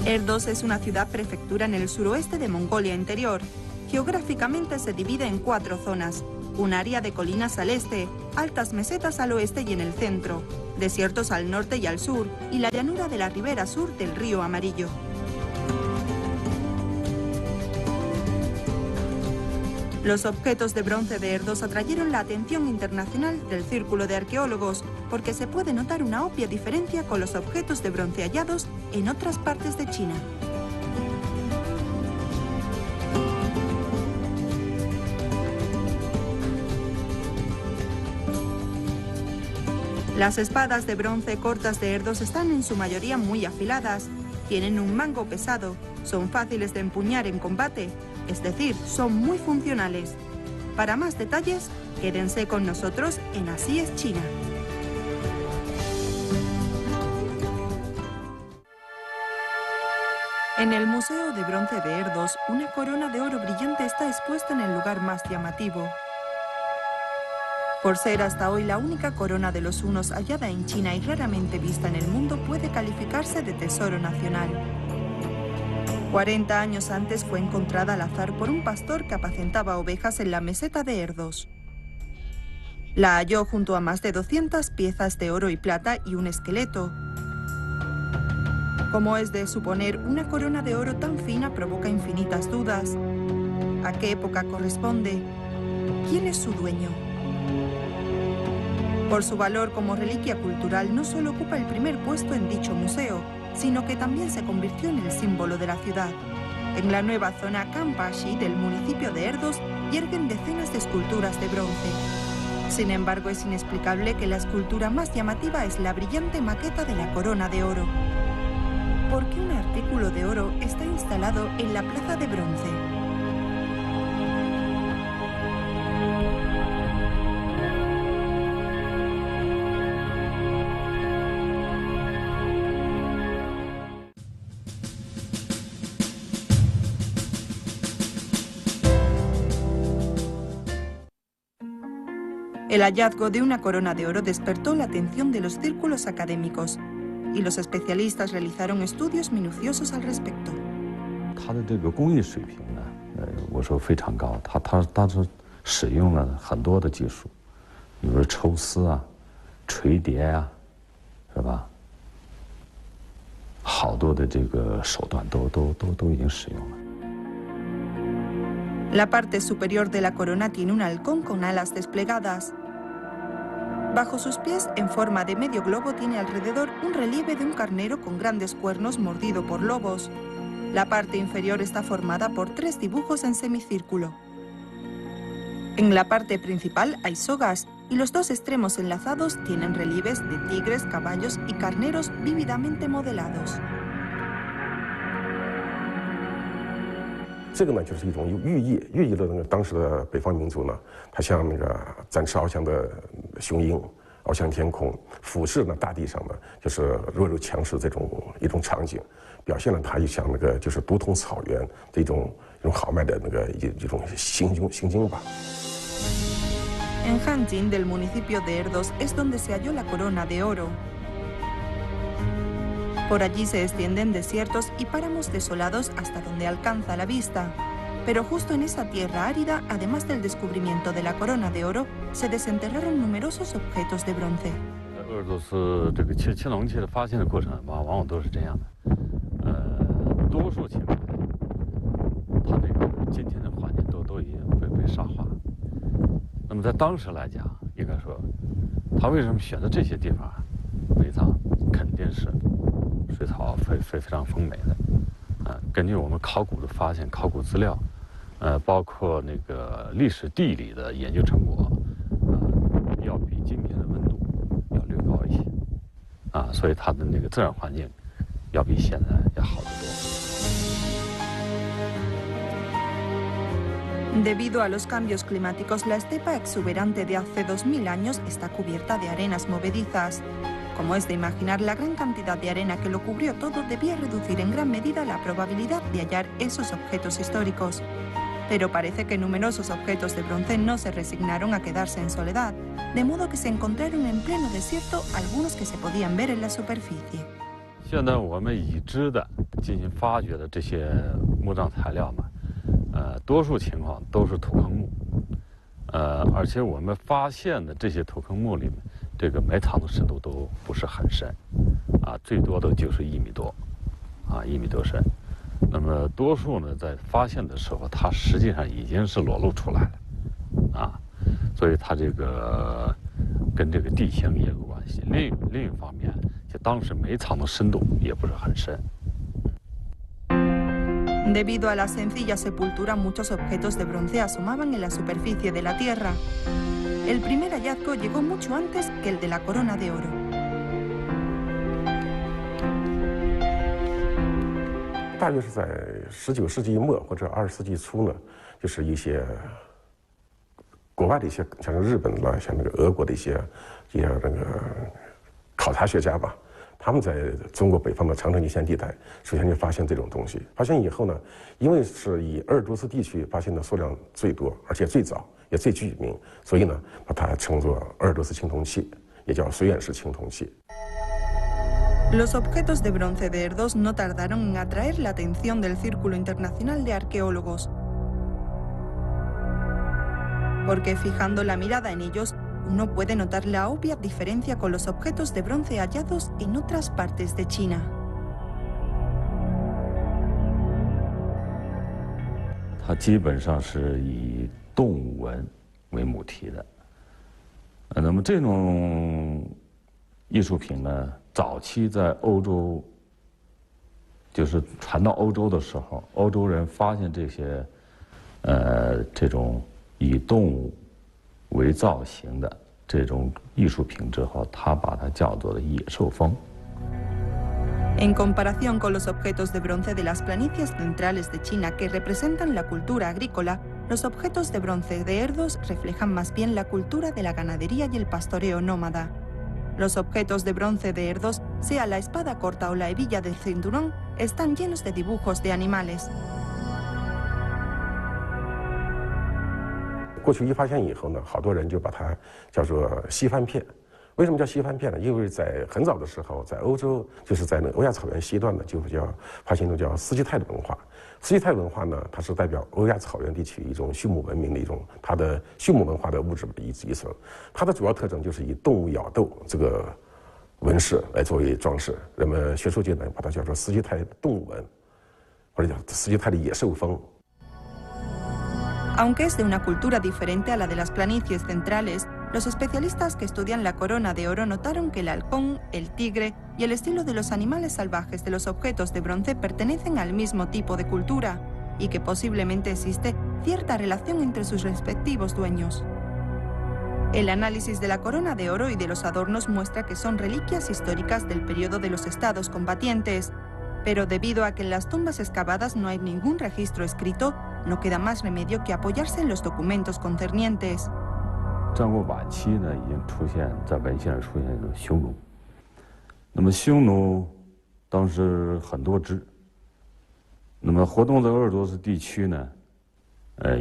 Erdos es una ciudad-prefectura en el suroeste de Mongolia Interior. Geográficamente se divide en 4 zonas: un área de colinas al este, altas mesetas al oeste y en el centro, desiertos al norte y al sur, y la llanura de la ribera sur del río Amarillo. Los objetos de bronce de Erdos atrayeron la atención internacional del círculo de arqueólogos, porque se puede notar una obvia diferencia con los objetos de bronce hallados en otras partes de China. Las espadas de bronce cortas de Erdos están en su mayoría muy afiladas, tienen un mango pesado, son fáciles de empuñar en combate, es decir, son muy funcionales. Para más detalles, quédense con nosotros en Así es China. En el Museo de Bronce de Erdos, una corona de oro brillante está expuesta en el lugar más llamativo. Por ser hasta hoy la única corona de los hunos hallada en China y raramente vista en el mundo, puede calificarse de tesoro nacional. 40 años antes fue encontrada al azar por un pastor que apacentaba ovejas en la meseta de Erdos. La halló junto a más de 200 piezas de oro y plata y un esqueleto. Como es de suponer, una corona de oro tan fina provoca infinitas dudas. ¿A qué época corresponde? ¿Quién es su dueño? Por su valor como reliquia cultural, no solo ocupa el primer puesto en dicho museo, sino que también se convirtió en el símbolo de la ciudad. En la nueva zona Kampashi del municipio de Erdos yerguen decenas de esculturas de bronce. Sin embargo, es inexplicable que la escultura más llamativa es la brillante maqueta de la corona de oro. ¿Por qué un artículo de oro está instalado en la plaza de bronce? El hallazgo de una corona de oro despertó la atención de los círculos académicos y los especialistas realizaron estudios minuciosos al respecto. 它的这个工艺水平呢，我说非常高。它当时使用了很多的技术，比如抽丝啊、锤叠啊，是吧？好多的这个手段都已经使用了。 La parte superior de la corona tiene un halcón con alas desplegadas. Bajo sus pies, en forma de medio globo, tiene alrededor un relieve de un carnero con grandes cuernos mordido por lobos. La parte inferior está formada por 3 dibujos en semicírculo. En la parte principal hay sogas y los 2 extremos enlazados tienen relieves de tigres, caballos y carneros vívidamente modelados. 这个呢，就是一种有寓意了那个当时的北方民族呢，它像那个展翅翱翔的雄鹰，翱翔天空，俯视呢大地上呢，就是弱肉强食这种一种场景，表现了它一像那个就是独统草原的一种豪迈的那个一种行经吧。 En Hanjin, del municipio de Erdos, es donde se halló la corona de oro. Por allí se extienden desiertos y páramos desolados hasta donde alcanza la vista. Pero justo en esa tierra árida, además del descubrimiento de la corona de oro, se desenterraron numerosos objetos de bronce. 鄂尔多斯这个青铜器的发现的过程往往都是这样的，多数情况，它这个今天的环境都已经被沙化。那么在当时来讲，应该说，他为什么选择这些地方埋葬，肯定是水草非常丰美的，根据我们考古的发现、考古资料，包括那个历史地理的研究成果，要比今天的温度要略高一些，所以它的那个自然环境要比现在要好得多。 Debido a los cambios climáticos, la estepa exuberante de hace 2000 años está cubierta de arenas movedizas. Como es de imaginar, la gran cantidad de arena que lo cubrió todo debía reducir en gran medida la probabilidad de hallar esos objetos históricos. Pero parece que numerosos objetos de bronce no se resignaron a quedarse en soledad, de modo que se encontraron en pleno desierto algunos que se podían ver en la superficie. 现在我们已知的进行发掘的这些墓葬材料嘛，多数情况都是土坑墓，而且我们发现的这些土坑墓里面，这个埋藏的深度都不是很深，最多的就是1米多，1米多深。那么多数呢，在发现的时候，它实际上已经是裸露出来了，所以它这个跟这个地形也有关系。另一方面，就当时埋藏的深度也不是很深。Debido a la sencilla sepultura, muchos objetos de bronce asomaban en la superficie de la tierra. El primer hallazgo llegó mucho antes que el de la corona de oro. 大约是在19世纪末或者20世纪初呢，就是一些国外的一些，像日本啦，像那个俄国的一些那个考察学家吧，他们在中国北方的长城一线地带，首先就发现这种东西。发现以后呢，因为是以鄂尔多斯地区发现的数量最多，而且最早也最具名，所以呢，把它称作鄂尔多斯青铜器，也叫绥远式青铜器。 Los objetos de bronce de Erdos no tardaron en atraer la atención del Círculo Internacional de Arqueólogos, porque fijando la mirada en ellos, uno puede notar la obvia diferencia con los objetos de bronce hallados en otras partes de China. 它基本上是以动物纹为母题的，那么这种艺术品呢？ 早期在欧洲，就是传到欧洲的时候，欧洲人发现这些，这种以动物为造型的这种艺术品之后，他把它叫做了野兽风。En comparación con los objetos de bronce de las planicies centrales de China que representan la cultura agrícola, los objetos de bronce de Erdos reflejan más bien la cultura de la ganadería y el pastoreo nómada. Los objetos de bronce de Erdos, sea la espada corta o la hebilla del cinturón, están llenos de dibujos de animales. 过去一发现以后呢，好多人就把它叫做西番片。为什么叫西番片呢？因为在很早的时候，在欧洲，就是在那欧亚草原西段呢，就发现一种叫斯基泰的文化。斯基泰文化呢，它是代表欧亚草原地区一种畜牧文明的一种它的畜牧文化的物质的遗存。它的主要特征就是以动物咬斗这个纹饰来作为装饰。人们学术界呢，把它叫做斯基泰动物纹，或者叫斯基泰的野兽风。 Aunque es de una cultura diferente a la de las planicies centrales, los especialistas que estudian la corona de oro notaron que el halcón, el tigre y el estilo de los animales salvajes de los objetos de bronce pertenecen al mismo tipo de cultura y que posiblemente existe cierta relación entre sus respectivos dueños. El análisis de la corona de oro y de los adornos muestra que son reliquias históricas del periodo de los estados combatientes, pero debido a que en las tumbas excavadas no hay ningún registro escrito, no queda más remedio que apoyarse en los documentos concernientes. 战国晚期呢，已经出现在文献上出现一种匈奴。那么匈奴当时很多支，那么活动在鄂尔多斯地区呢，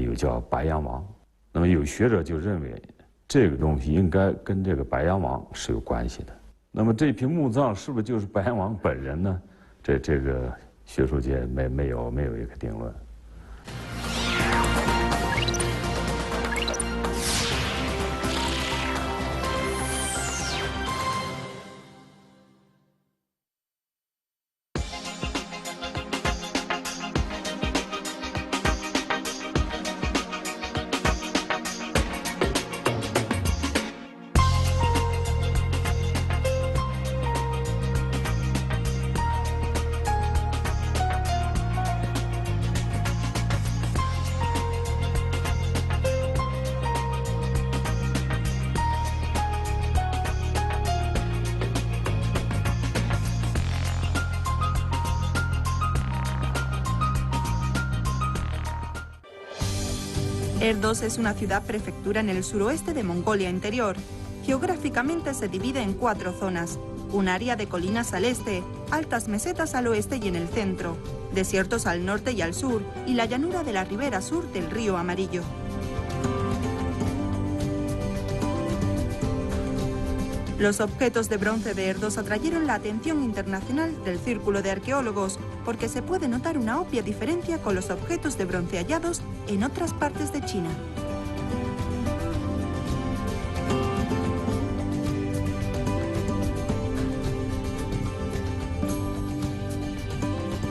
有叫白羊王。那么有学者就认为，这个东西应该跟这个白羊王是有关系的。那么这批墓葬是不是就是白羊王本人呢？这个学术界没有一个定论。 Erdos es una ciudad-prefectura en el suroeste de Mongolia Interior. Geográficamente se divide en 4 zonas: un área de colinas al este, altas mesetas al oeste y en el centro, desiertos al norte y al sur, y la llanura de la ribera sur del río Amarillo. Los objetos de bronce de Erdos atrayeron la atención internacional del círculo de arqueólogos porque se puede notar una obvia diferencia con los objetos de bronce hallados en otras partes de China.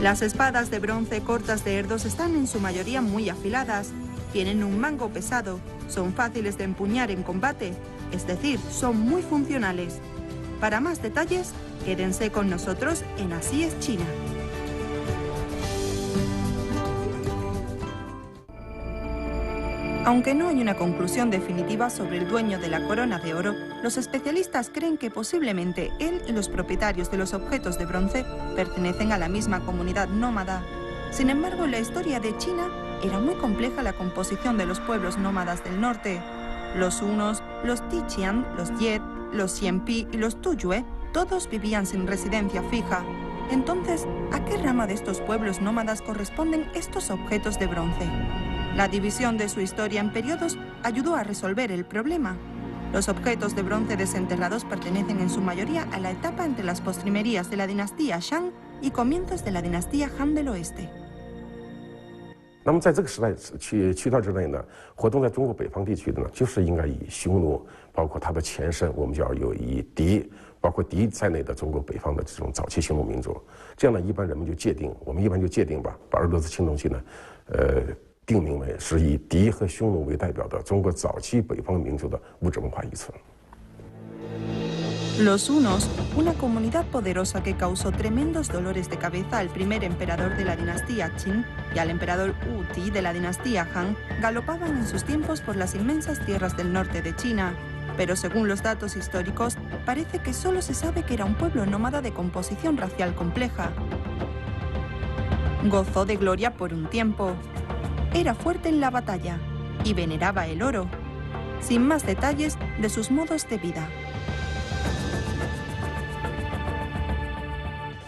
Las espadas de bronce cortas de Erdos están en su mayoría muy afiladas, tienen un mango pesado, son fáciles de empuñar en combate, es decir, son muy funcionales. Para más detalles, quédense con nosotros en Así es China. Aunque no hay una conclusión definitiva sobre el dueño de la corona de oro, los especialistas creen que posiblemente él y los propietarios de los objetos de bronce pertenecen a la misma comunidad nómada. Sin embargo, en la historia de China era muy compleja la composición de los pueblos nómadas del norte. Los hunos, los Tiqian, los Yet, los Xianpi y los Tuyue, todos vivían sin residencia fija. Entonces, ¿a qué rama de estos pueblos nómadas corresponden estos objetos de bronce? La división de su historia en periodos ayudó a resolver el problema. Los objetos de bronce desenterrados pertenecen en su mayoría a la etapa entre las postrimerías de la dinastía Shang y comienzos de la dinastía Han del Oeste. 那么在这个时代区段之内呢，活动在中国北方地区的呢，就是应该以匈奴，包括它的前身，我们叫有以狄，包括狄在内的中国北方的这种早期匈奴民族。这样呢，一般人们就界定，我们一般就界定吧，把鄂尔多斯青铜器呢，定名为是以狄和匈奴为代表的中国早期北方民族的物质文化遗存。 Los hunos, una comunidad poderosa que causó tremendos dolores de cabeza al primer emperador de la dinastía Qin y al emperador Wu Ti de la dinastía Han, galopaban en sus tiempos por las inmensas tierras del norte de China. Pero según los datos históricos, parece que solo se sabe que era un pueblo nómada de composición racial compleja. Gozó de gloria por un tiempo. Era fuerte en la batalla y veneraba el oro. Sin más detalles de sus modos de vida.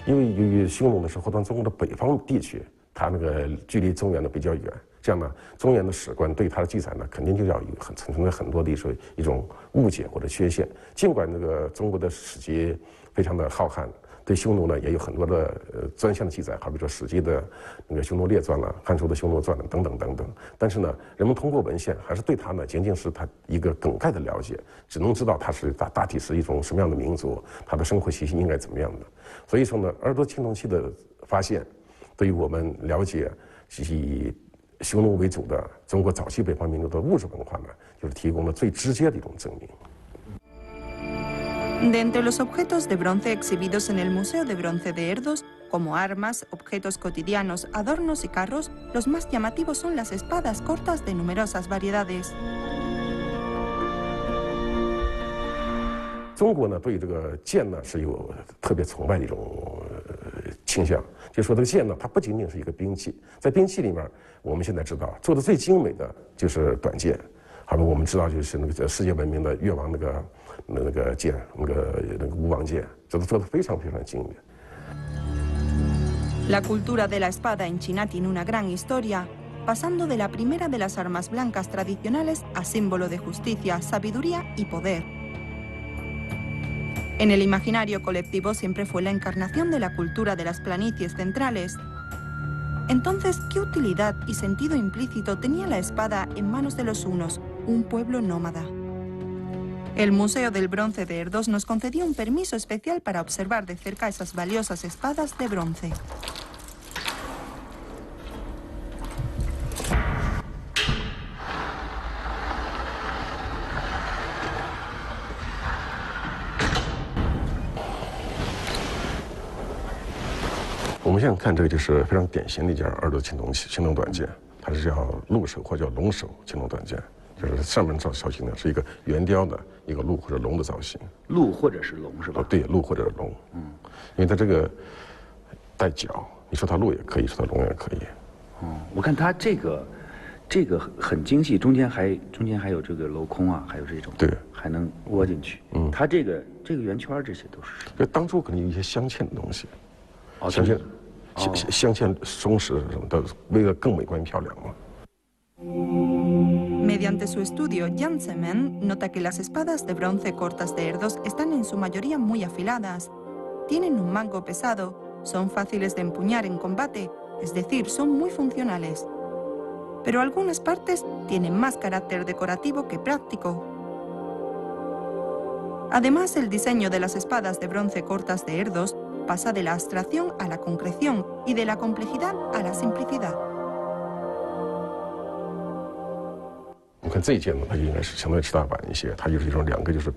因为由于匈奴呢是活动中国的北方地区，它那个距离中原呢比较远，这样呢，中原的史官对它的记载呢，肯定就要有存在很多的一种误解或者缺陷。尽管那个中国的史籍非常的浩瀚，对匈奴呢也有很多的专项的记载，好比说《史记》的那个《匈奴列传》了，《汉书》的《匈奴传》了，等等等等。但是呢，人们通过文献还是对它呢仅仅是它一个梗概的了解，只能知道它是大体是一种什么样的民族，它的生活习性应该怎么样的。 所以说呢，鄂尔多斯青铜器的发现，对于我们了解以匈奴为主的中国早期北方民族的物质文化呢，就是提供了最直接的一种证明。 De entre los objetos de bronce exhibidos en el Museo de Bronce de Erdos, como armas, objetos cotidianos, adornos y carros, los más llamativos son las espadas cortas de numerosas variedades. 中国呢，对这个剑呢是有特别崇拜的一种倾向。就说这个剑呢，它不仅仅是一个兵器，在兵器里面，我们现在知道做的最精美的就是短剑。好比我们知道就是那个世界闻名的越王那个剑，那个吴王剑，这都做的非常非常精美。 La cultura de la espada en China tiene una gran historia, pasando de la primera de las armas blancas tradicionales a símbolo de justicia, sabiduría y poder. En el imaginario colectivo siempre fue la encarnación de la cultura de las planicies centrales. Entonces, ¿qué utilidad y sentido implícito tenía la espada en manos de los hunos, un pueblo nómada? El Museo del Bronce de Erdos nos concedió un permiso especial para observar de cerca esas valiosas espadas de bronce.我们现在看这个就是非常典型的一件鄂尔多斯青铜器，青铜短剑，它是叫鹿首或叫龙首青铜短剑，就是上面造型呢是一个圆雕的一个鹿或者龙的造型。鹿或者是龙是吧？对，鹿或者是龙。嗯，因为它这个带角，你说它鹿也可以，说它龙也可以。哦，我看它这个很精细，中间还有这个镂空啊，还有这种对，还能窝进去。嗯，它这个圆圈这些都是。就当初可能有一些镶嵌的东西。 哦，镶嵌松石什么的，为了更美观漂亮嘛。Mediante su estudio, Jan Zeman nota que las espadas de bronce cortas de Erdos están en su mayoría muy afiladas. Tienen un mango pesado, son fáciles de empuñar en combate, es decir, son muy funcionales. Pero algunas partes tienen más carácter decorativo que práctico. Además, el diseño de las espadas de bronce cortas de Erdos pasa de la abstracción a la concreción y de la complejidad a la simplicidad. 我们看这一件呢，它应该是相对吃大版一些，它就是一种两个就是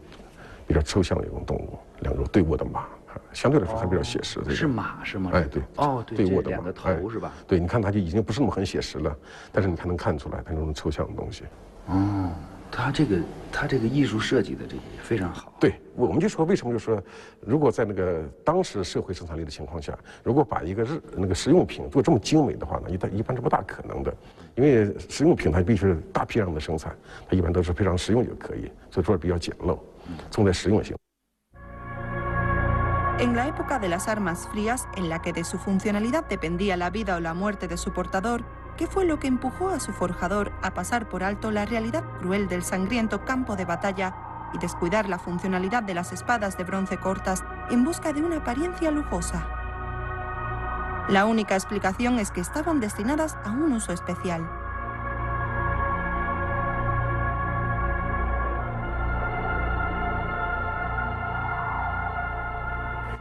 比较抽象的一种动物，两个对卧的马，相对来说还比较写实。是马是吗？哎，对，哦，对，对卧的马，两个头是吧？对，你看它就已经不是那么很写实了，但是你还能看出来它那种抽象的东西。哦，它这个艺术设计的这个也非常好。对，我们就说为什么就说，如果在那个当时社会生产力的情况下，如果把一个那个实用品做这么精美的话呢，一般是不大可能的，因为实用品它必须是大批量的生产，它一般都是非常实用就可以，所以说比较简陋，重在实用性。 En la época de las armas frías, en la que de su funcionalidad dependía la vida o la muerte de su portador, ¿qué fue lo que empujó a su forjador a pasar por alto la realidad cruel del sangriento campo de batalla y descuidar la funcionalidad de las espadas de bronce cortas en busca de una apariencia lujosa? La única explicación es que estaban destinadas a un uso especial.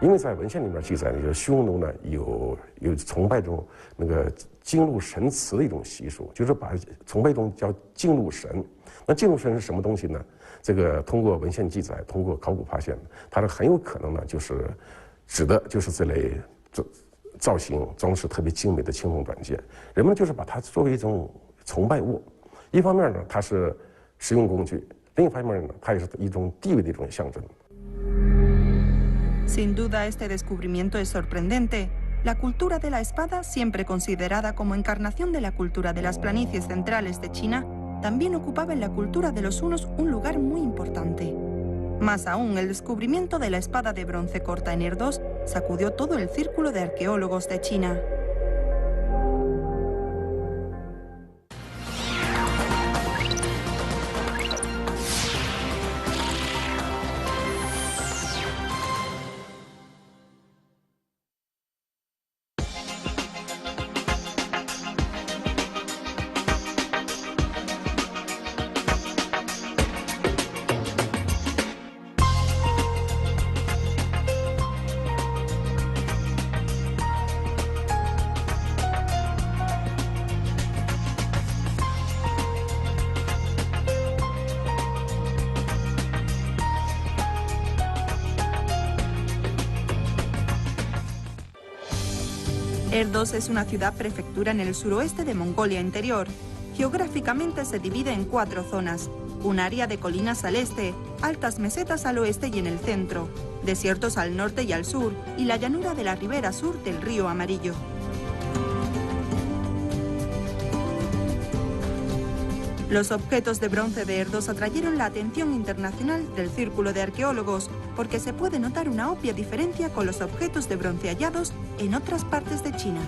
因为在文献里面记载，那个匈奴呢有崇拜这种那个金鹿神祠的一种习俗，就是把崇拜一种叫金鹿神。那金鹿神是什么东西呢？这个通过文献记载，通过考古发现，它是很有可能呢，就是指的就是这类造型装饰特别精美的青铜短剑。人们就是把它作为一种崇拜物，一方面呢它是实用工具，另一方面呢它也是一种地位的一种象征。 Sin duda, este descubrimiento es sorprendente. La cultura de la espada, siempre considerada como encarnación de la cultura de las planicies centrales de China, también ocupaba en la cultura de los hunos un lugar muy importante. Más aún, el descubrimiento de la espada de bronce corta en Erdos sacudió todo el círculo de arqueólogos de China. Erdos es una ciudad-prefectura en el suroeste de Mongolia Interior. Geográficamente se divide en 4 zonas: un área de colinas al este, altas mesetas al oeste y en el centro, desiertos al norte y al sur, y la llanura de la ribera sur del río Amarillo. Los objetos de bronce de Erdos atrayeron la atención internacional del círculo de arqueólogos porque se puede notar una obvia diferencia con los objetos de bronce hallados en otras partes de China.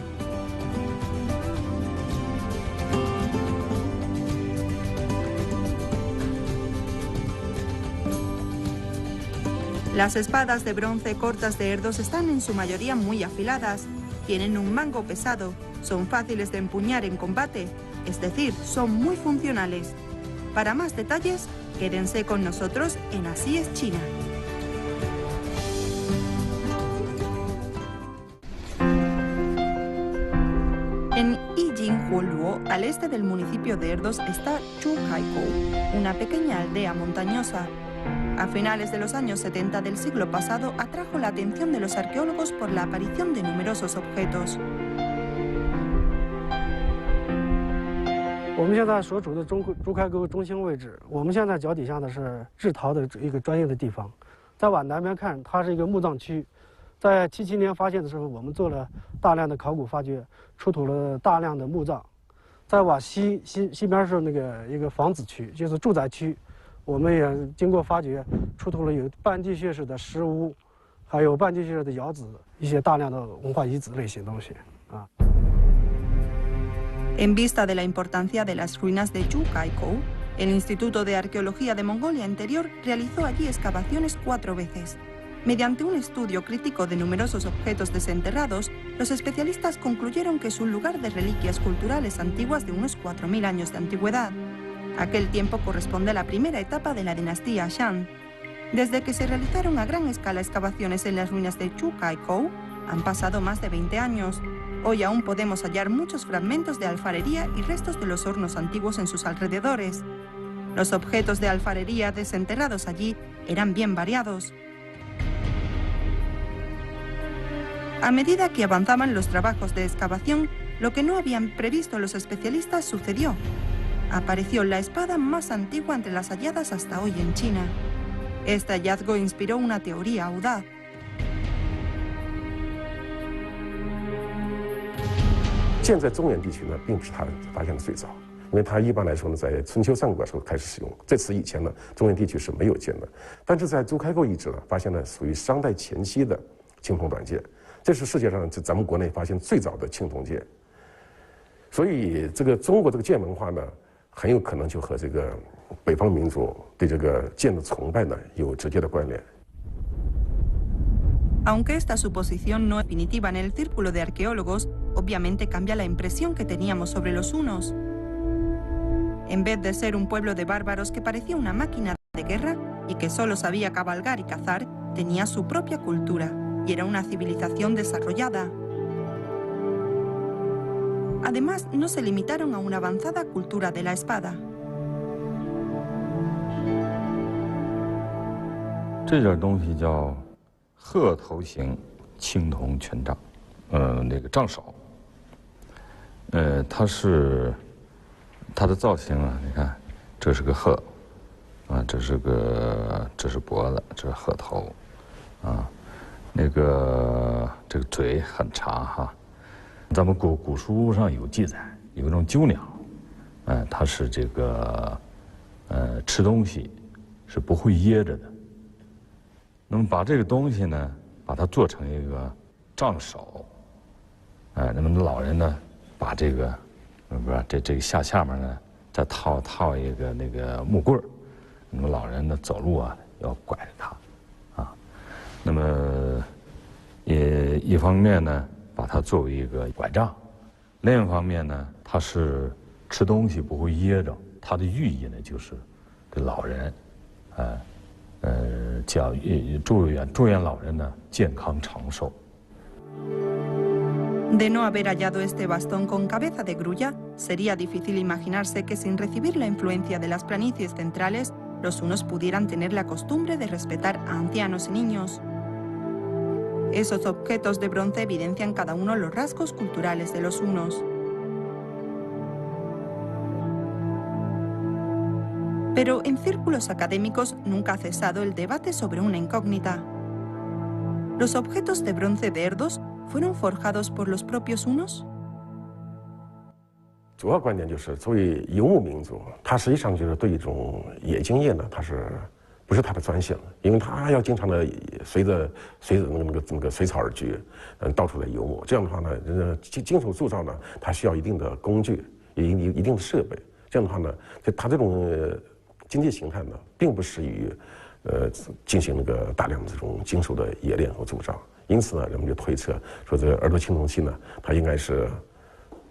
Las espadas de bronce cortas de Erdos están en su mayoría muy afiladas, tienen un mango pesado, son fáciles de empuñar en combate, es decir, son muy funcionales. Para más detalles, quédense con nosotros en Así es China. En Yijinghuoluo, al este del municipio de Erdos, está Zhuhaikou, una pequeña aldea montañosa. A finales de los años 70 del siglo pasado, atrajo la atención de los arqueólogos por la aparición de numerosos objetos. 我们现在所处的朱开沟中心位置，我们现在脚底下呢是制陶的一个专业的地方。再往南边看，它是一个墓葬区。在77年发现的时候，我们做了大量的考古发掘，出土了大量的墓葬。再往西边是那个一个房子区，就是住宅区。我们也经过发掘，出土了有半地穴式的石屋，还有半地穴式的窑址，一些大量的文化遗址类型东西啊。 En vista de la importancia de las ruinas de Zhuhaikou, El Instituto de Arqueología de Mongolia Interior realizó allí excavaciones 4 veces. Mediante un estudio crítico de numerosos objetos desenterrados, los especialistas concluyeron que es un lugar de reliquias culturales antiguas de unos 4000 años de antigüedad. Aquel tiempo corresponde a la primera etapa de la dinastía Shan. Desde que se realizaron a gran escala excavaciones en las ruinas de Chu-Kai-Kou, han pasado más de 20 años. Hoy aún podemos hallar muchos fragmentos de alfarería y restos de los hornos antiguos en sus alrededores. Los objetos de alfarería desenterrados allí eran bien variados. A medida que avanzaban los trabajos de excavación, lo que no habían previsto los especialistas sucedió. Apareció la espada más antigua entre las halladas hasta hoy en China. Este hallazgo inspiró una teoría audaz. 剑在中原地区呢，并不是它发现的最早，因为它一般来说呢，在春秋战国时候开始使用。在此以前呢，中原地区是没有剑的。但是在朱开沟遗址呢，发现了属于商代前期的青铜短剑，这是世界上咱们国内发现最早的青铜剑。所以这个中国这个剑文化呢，很有可能就和这个北方民族对这个剑的崇拜呢有直接的关联。 Aunque esta suposición no es definitiva en el círculo de arqueólogos, obviamente cambia la impresión que teníamos sobre los hunos. En vez de ser un pueblo de bárbaros que parecía una máquina de guerra y que solo sabía cabalgar y cazar, tenía su propia cultura y era una civilización desarrollada. Además, no se limitaron a una avanzada cultura de la espada. 这件东西叫 鹤头形青铜权杖，那个杖首，它的造型啊，你看，这是个鹤，啊，这是脖子，这是鹤头，啊，这个嘴很长哈。咱们古书上有记载，有一种鸠鸟，它是这个吃东西是不会噎着的。 那么把这个东西呢，把它做成一个杖首，那么老人呢，把这个，不是这个下面呢，再套一个那个木棍儿，那么老人呢走路啊要拐着它，啊，那么也一方面呢把它作为一个拐杖，另一方面呢它是吃东西不会噎着，它的寓意呢就是给老人，祝愿老人呢健康长寿。 De no haber hallado este bastón con cabeza de grulla, sería difícil imaginarse que sin recibir la influencia de las planicies centrales, los hunos pudieran tener la costumbre de respetar a ancianos y niños. Esos objetos de bronce evidencian cada uno los rasgos culturales de los hunos. Pero en círculos académicos nunca ha cesado el debate sobre una incógnita. ¿Los objetos de bronce de Erdos fueron forjados por los propios hunos? 主要观点就是，作为游牧民族，它实际上就是对一种冶金业呢，它不是它的专项，因为它要经常的随着那个随草而居，到处在游牧。这样的话呢，金属铸造呢，它需要一定的工具，一定的设备。这样的话呢，它这种经济形态呢，并不适于进行那个大量的这种金属的冶炼和铸造。因此呢，人们就推测说，这个耳朵青铜器呢，它应该是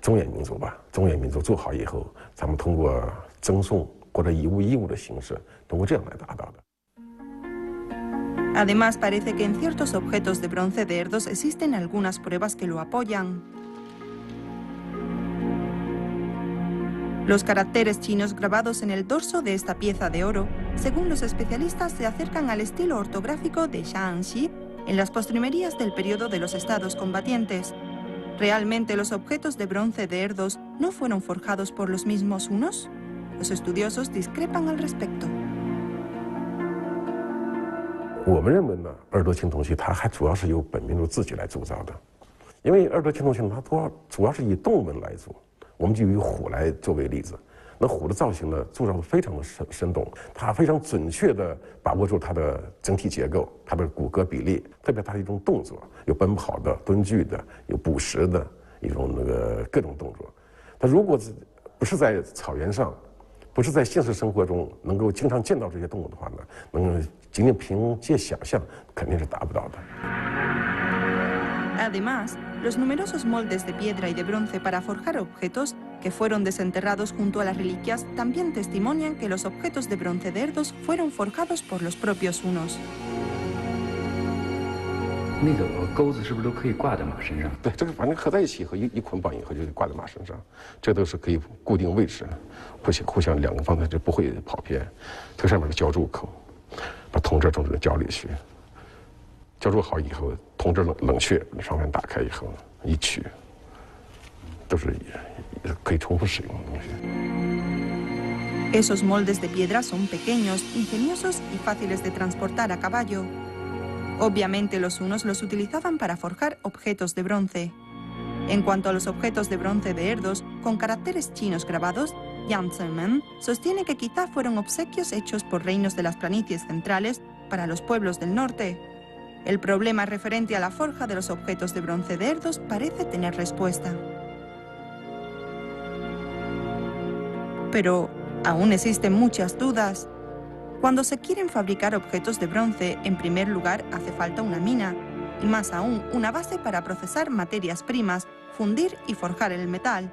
中原民族吧。中原民族做好以后，咱们通过赠送或者以物的形式，通过这样来达到的。 Además, parece que en ciertos objetos de bronce de Erdos existen algunas pruebas que lo apoyan. Los caracteres chinos grabados en el dorso de esta pieza de oro, según los especialistas, se acercan al estilo ortográfico de Shaanxi en las postrimerías del periodo de los estados combatientes. ¿Realmente los objetos de bronce de Erdos no fueron forjados por los mismos hunos? Los estudiosos discrepan al respecto. 我们认为呢，耳朵青铜器它还主要是由本民族自己来铸造的，因为耳朵青铜器它主要是以动物们来铸。我们就以虎来作为例子，那虎的造型呢，铸造的非常的生动，它非常准确地把握住它的整体结构，它的骨骼比例，特别它的一种动作，有奔跑的、蹲踞的，有捕食的一种那个各种动作。它如果不是在草原上，不是在现实生活中能够经常见到这些动物的话呢，能仅仅凭借想象肯定是达不到的。 Además, los numerosos moldes de piedra y de bronce para forjar objetos que fueron desenterrados junto a las reliquias también testimonian que los objetos de bronce de Erdos fueron forjados por los propios hunos. 那个钩子是不是都可以挂在马身上？对，这个反正合在一起以后一捆绑以后就挂在马身上，这都是可以固定位置，互相两个方向就不会跑偏。这上面是浇筑口，把铜质种浇里去。 浇筑好以后，铜质冷却，上面打开以后一取，都是可以重复使用的东西。 Esos moldes de piedra son pequeños, ingeniosos y fáciles de transportar a caballo. Obviamente los hunos los utilizaban para forjar objetos de bronce. En cuanto a los objetos de bronce de Erdos, con caracteres chinos grabados, Yang Zhenmen sostiene que quizá fueron obsequios hechos por reinos de las planicies centrales para los pueblos del norte. El problema referente a la forja de los objetos de bronce de Erdos parece tener respuesta. Pero aún existen muchas dudas. Cuando se quieren fabricar objetos de bronce, en primer lugar hace falta una mina, y más aún una base para procesar materias primas, fundir y forjar el metal.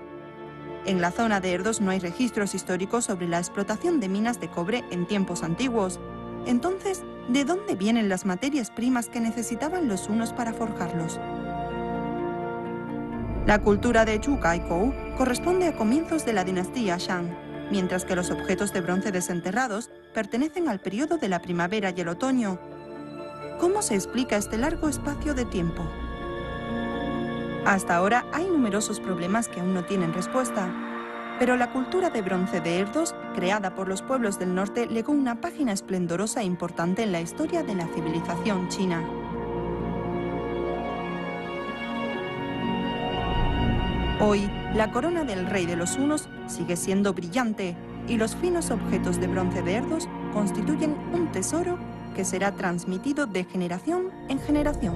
En la zona de Erdos no hay registros históricos sobre la explotación de minas de cobre en tiempos antiguos. Entonces, ¿de dónde vienen las materias primas que necesitaban los hunos para forjarlos? La cultura de Zhuhai-kou corresponde a comienzos de la dinastía Shang, mientras que los objetos de bronce desenterrados pertenecen al periodo de la primavera y el otoño. ¿Cómo se explica este largo espacio de tiempo? Hasta ahora hay numerosos problemas que aún no tienen respuesta. Pero la cultura de bronce de Erdos, creada por los pueblos del norte, legó una página esplendorosa e importante en la historia de la civilización china. Hoy, la corona del rey de los hunos sigue siendo brillante y los finos objetos de bronce de Erdos constituyen un tesoro que será transmitido de generación en generación.